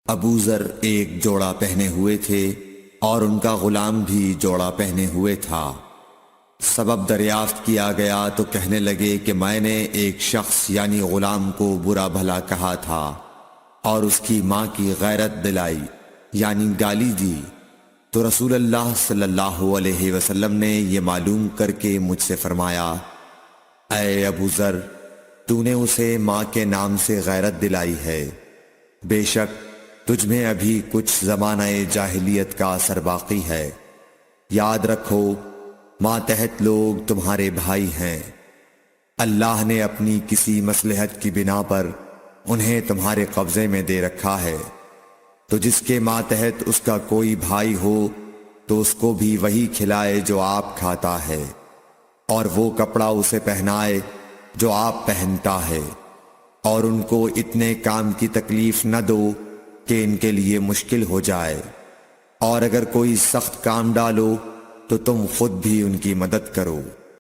ابو ذر ایک جوڑا پہنے ہوئے تھے اور ان کا غلام بھی جوڑا پہنے ہوئے تھا۔ سبب دریافت کیا گیا تو کہنے لگے کہ میں نے ایک شخص یعنی غلام کو برا بھلا کہا تھا اور اس کی ماں کی غیرت دلائی یعنی گالی دی، تو رسول اللہ صلی اللہ علیہ وسلم نے یہ معلوم کر کے مجھ سے فرمایا، اے ابو ذر، تو نے اسے ماں کے نام سے غیرت دلائی ہے، بے شک تجھ میں ابھی کچھ زمانہ جاہلیت کا اثر باقی ہے۔ یاد رکھو ماتحت لوگ تمہارے بھائی ہیں، اللہ نے اپنی کسی مصلحت کی بنا پر انہیں تمہارے قبضے میں دے رکھا ہے، تو جس کے ماتحت اس کا کوئی بھائی ہو تو اس کو بھی وہی کھلائے جو آپ کھاتا ہے، اور وہ کپڑا اسے پہنائے جو آپ پہنتا ہے، اور ان کو اتنے کام کی تکلیف نہ دو کہ ان کے لیے مشکل ہو جائے، اور اگر کوئی سخت کام ڈالو تو تم خود بھی ان کی مدد کرو۔